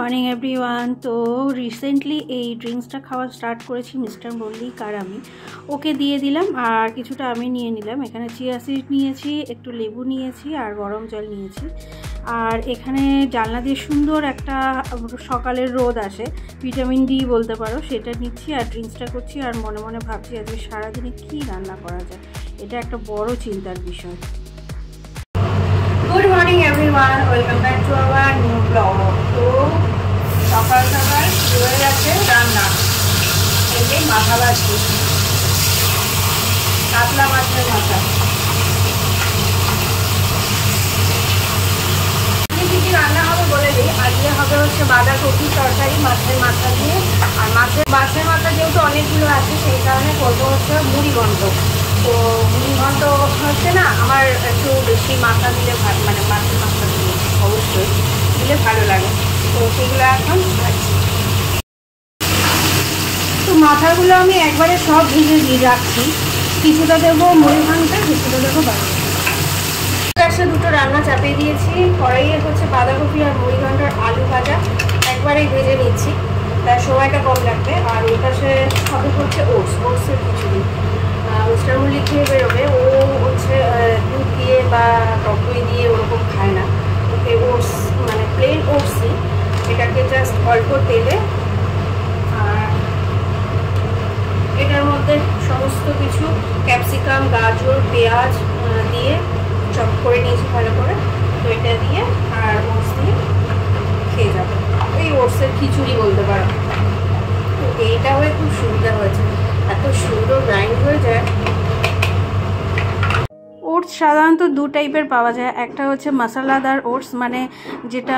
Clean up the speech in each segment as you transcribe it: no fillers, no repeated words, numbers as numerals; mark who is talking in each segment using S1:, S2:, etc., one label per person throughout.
S1: Morning everyone. তো recently এই ড্রিঙ্কসটা খাওয়া স্টার্ট করেছি মিস্টার মল্লিক, আর আমি ওকে দিয়ে দিলাম আর কিছুটা আমি নিয়ে নিলাম। এখানে চিয়া সিড নিয়েছি, একটু লেবু নিয়েছি আর গরম জল নিয়েছি। আর এখানে জানলা দিয়ে সুন্দর একটা সকালের রোদ আসে, ভিটামিন ডি বলতে পারো, সেটা নিচ্ছি আর ড্রিঙ্কসটা করছি। আর মনে মনে ভাবছি আজকে সারাদিনে কী রান্না করা যায়, এটা একটা বড় চিন্তার বিষয়। Good morning everyone, welcome back to our new blog. তো সকাল সকাল শুরু হয়ে যাচ্ছে রান্না। এই যে মাথা ভাজি, কাতলা মাছের মাথা। কী কী রান্না হবে বলে দিই। আজকে হবে হচ্ছে বাঁধাকপি তরকারি মাছের মাথা দিয়ে। আর মাছের মাথা যেহেতু অনেকগুলো আছে সেই কারণে করবো হচ্ছে মুড়ি ঘন্ট। তো মুড়ি ঘন্ট হচ্ছে না, আমার একটু বেশি মাথা দিলে মানে মাছের মাথা দিয়ে অবশ্যই দিলে ভালো লাগে। তো সেগুলো এখন ভাজছি। তো মাথাগুলো আমি একবারে সব ভিজে দিয়ে রাখছি, কিছুটা দেবো মুড়ি ঘন্টা, কিছুটা দেবো বাঁধাকপি। গ্যাসে দুটো রান্না চাপিয়ে দিয়েছি। কড়াইয়ে হচ্ছে বাঁধাকপি আর মুড়ি ঘন্টার আলু ভাজা একবারেই ভেজে নিচ্ছি, তার সময়টা কম লাগবে। আর ওই পাশে হবে হচ্ছে ওটসের খিচুড়ি। মিস্টার মল্লিক খেয়ে বেরোবে, ও হচ্ছে দুধ দিয়ে বা টক দই দিয়ে ওরকম খায় না। ওকে ওটস মানে প্লেন ওটসই, এটাকে জাস্ট অল্প তেলে আর এটার মধ্যে সমস্ত কিছু ক্যাপসিকাম, গাজর, পেঁয়াজ দিয়ে চপ করে নিয়েছি ভালো করে। তো এটা দিয়ে আর ওটস দিয়ে খেয়ে যাবে, এই ওটসের খিচুড়ি বলতে পারো। তো এইটা হয়ে খুব সুবিধা হয়েছে, এত সুন্দর গ্রাইন্ড হয়ে যায়। ওটস সাধারণত দু টাইপের পাওয়া যায়, একটা হচ্ছে মশলাদার ওটস, মানে যেটা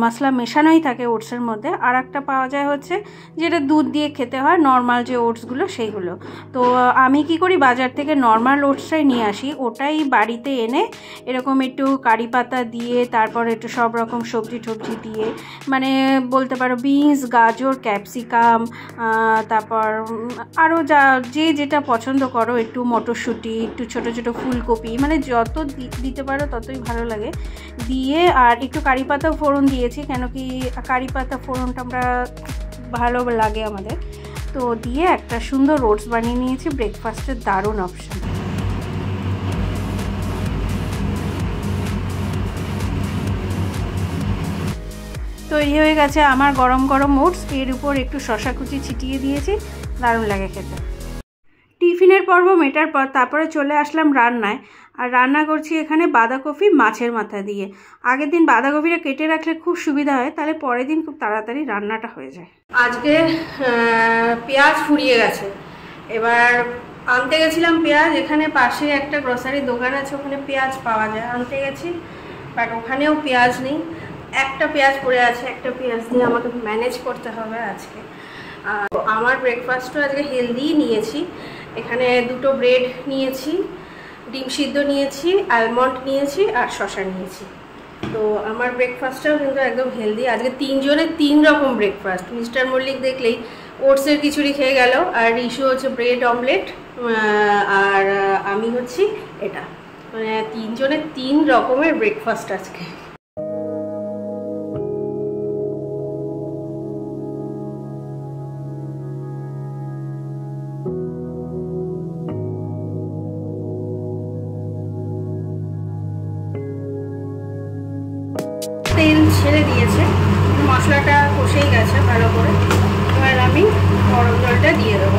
S1: মশলা মেশানোই থাকে ওটসের মধ্যে। আর একটা পাওয়া যায় হচ্ছে যেটা দুধ দিয়ে খেতে হয়, নর্মাল যে ওটসগুলো সেইগুলো। তো আমি কি করি, বাজার থেকে নর্মাল ওটসটাই নিয়ে আসি, ওটাই বাড়িতে এনে এরকম একটু কারি পাতা দিয়ে, তারপর একটু সব রকম সবজি টবজি দিয়ে, মানে বলতে পারো বিনস, গাজর, ক্যাপসিকাম, তারপর আরও যে যেটা পছন্দ করো, একটু মটরশুঁটি, একটু ছোটো ছোটো ফুলকপি, মানে যত দিতে পারো ততই ভালো লাগে দিয়ে। আর একটু কারি পাতা ফোড়ন দিয়েছি, কেন কি কারি পাতা ফোড়নটা আমরা ভালো লাগে আমাদের। তো দিয়ে একটা সুন্দর ওটস বানিয়ে নিয়েছি, ব্রেকফাস্টের দারুণ অপশন। তৈরি হয়ে গেছে আমার গরম গরম ওটস, এর উপর একটু শসা কুচি ছিটিয়ে দিয়েছি, দারুণ লাগে খেতে। টিফিনের পর্ব মেটার পর তারপরে চলে আসলাম রান্নায়। আর রান্না করছি এখানে বাঁধাকপি মাছের মাথা দিয়ে। আগের দিন বাঁধাকপিটা কেটে রাখলে খুব সুবিধা হয়, তাহলে পরের দিন খুব তাড়াতাড়ি রান্নাটা হয়ে যায়। আজকে পেঁয়াজ ফুরিয়ে গেছে, এবার আনতে গেছিলাম পেঁয়াজ। এখানে পাশে একটা গ্রসারির দোকান আছে, ওখানে পেঁয়াজ পাওয়া যায়, আনতে গেছি, বাট ওখানেও পেঁয়াজ নেই। একটা পেঁয়াজ পড়ে আছে, একটা পেঁয়াজ দিয়ে আমাকে ম্যানেজ করতে হবে আজকে। আমার ব্রেকফাস্টও আজকে হেলদি নিয়েছি। এখানে দুটো ব্রেড নিয়েছি, ডিম সিদ্ধ নিয়েছি, আলমন্ড নিয়েছি আর শসা নিয়েছি। তো আমার ব্রেকফাস্টটাও কিন্তু একদম হেলদি। আজকে তিনজনের তিন রকম ব্রেকফাস্ট। মিস্টার মল্লিক দেখলেই ওটসের খিচুড়ি খেয়ে গেল, আর রিশু হচ্ছে ব্রেড অমলেট, আর আমি হচ্ছি এটা, মানে তিনজনের তিন রকমের ব্রেকফাস্ট আজকে। তেল ছেড়ে দিয়েছে, মশলাটা কষেই গেছে ভালো করে। এবার আমি গরম জলটা দিয়ে দেবো।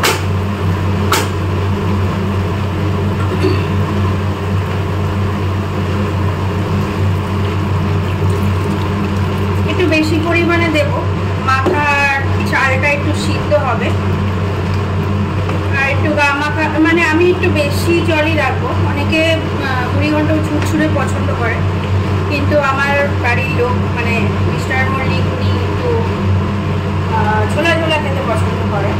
S1: একটু বেশি পরিমাণে দেবো, মাথার চালটা একটু সিদ্ধ হবে। আর একটু গামাখা, মানে আমি একটু বেশি জলই রাখবো। অনেকে মুড়ি ঘন্ট ঝুরঝুরে পছন্দ করে, কিন্তু আমার বাড়ির লোক মানে মিস্টার মল্লিক উনি একটু ঝোলা ঝোলা খেতে পছন্দ করে।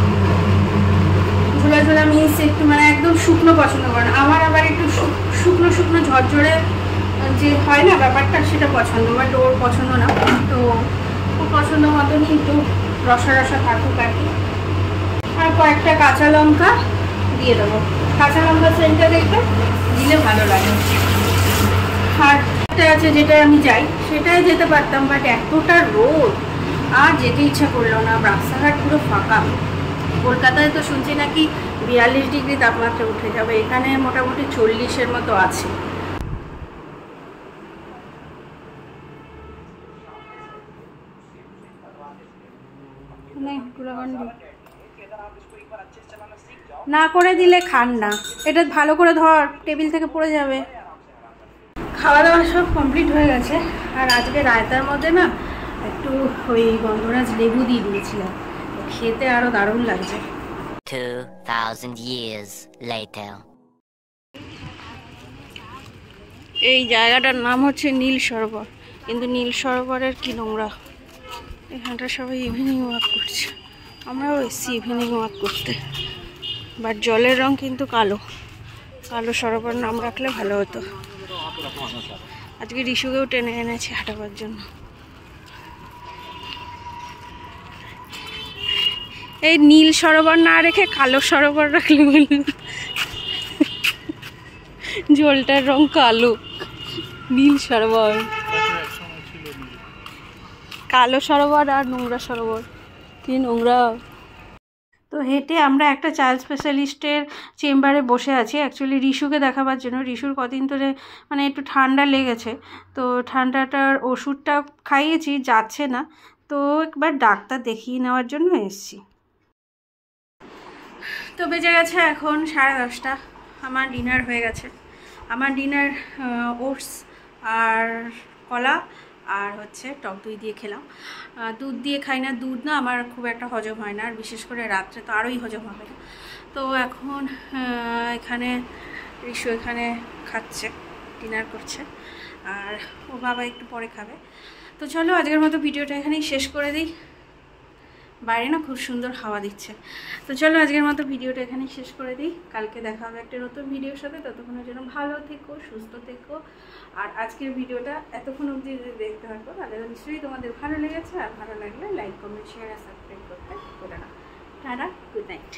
S1: ঝোলা ঝোলা মিক্স একটু, মানে একদম শুকনো পছন্দ করে না। আমার আবার একটু শুকনো শুকনো ঝরঝরে যে হয় না ব্যাপারটা, সেটা পছন্দ, বাট ওর পছন্দ না। তো ওর পছন্দ মতনই একটু রসা রসা থাকুক আর কি। আর কয়েকটা কাঁচা লঙ্কা দিয়ে দেবো, কাঁচা লঙ্কা সেন্টটা দেখবে দিলে ভালো লাগে। আর একটা আছে যেটা আমি যাই, সেটাই যেতে পারতাম, বাট এতটা রোদ আর যেতে ইচ্ছা করলো না, রাস্তাঘাট পুরো ফাঁকা। কলকাতায় তো শুনছি নাকি 42 ডিগ্রি তাপমাত্রা উঠে যাবে, এখানে মোটামুটি 40-এর মতো আছে। না করে দিলে খান না, এটা ভালো করে ধর, টেবিল থেকে পড়ে যাবে। খাওয়া দাওয়া সব কমপ্লিট হয়ে গেছে। আর আজকে রায়তার মধ্যে না একটু ওই গন্ধরাজ লেবু দিয়ে দিয়েছিলাম, খেতে আরো দারুণ লাগছে।
S2: 2000 years later.
S1: এই জায়গাটার নাম হচ্ছে নীল সরোবর, কিন্তু নীল সরোবরের কি নোংরা। এখানটা সবাই ইভিনিং ওয়াক করছে, আমরাও এসছি ইভিনিং ওয়াক করতে। বাট জলের রং কিন্তু কালো, কালো সরোবর নাম রাখলে ভালো হতো। আজকে ঋষুকেও টেনে এনেছি হাঁটাবার জন্য। এই নীল সরোবর না রেখে কালো সরোবর রাখলে বলল, জলটার রং কালো, নীল সরোবর। কালো সরোবর আর নোংরা সরোবর, কি নোংরা। তো হেঁটে আমরা একটা চাইল্ড স্পেশালিস্টের চেম্বারে বসে আছি অ্যাকচুয়ালি ঋষুকে দেখাবার জন্য। ঋষুর কদিন ধরে মানে একটু ঠান্ডা লেগেছে, তো ঠান্ডাটার ওষুধটা খাইয়েছি, যাচ্ছে না, তো একবার ডাক্তার দেখিয়ে নেওয়ার জন্য এসেছি। তো বেজে গেছে এখন 10:30। আমার ডিনার হয়ে গেছে। আমার ডিনার ওটস আর কলা আর হচ্ছে টক দই দিয়ে খেলাম। দুধ দিয়ে খাই না, দুধ না আমার খুব একটা হজম হয় না, আর বিশেষ করে রাত্রে তো আরোই হজম হবে না। তো এখন এখানে ঋষু এখানে খাচ্ছে, ডিনার করছে, আর ওর বাবা একটু পরে খাবে। তো চলো আজকের মতো ভিডিওটা এখানেই শেষ করে দিই। বাইরে না খুব সুন্দর হাওয়া দিচ্ছে। তো চলো আজকের মতো ভিডিওটা এখানেই শেষ করে দিই। কালকে দেখা হবে একটা নতুন ভিডিওর সাথে। ততক্ষণের জন্য ভালো থেকো, সুস্থ থেকো। আর আজকের ভিডিওটা এতক্ষণ অবধি যদি দেখতে থাকো তাহলে নিশ্চয়ই তোমাদের ভালো লেগেছে। আর ভালো লাগলে লাইক, কমেন্ট, শেয়ার আর সাবস্ক্রাইব করতে ভুলো না। Tata, good night.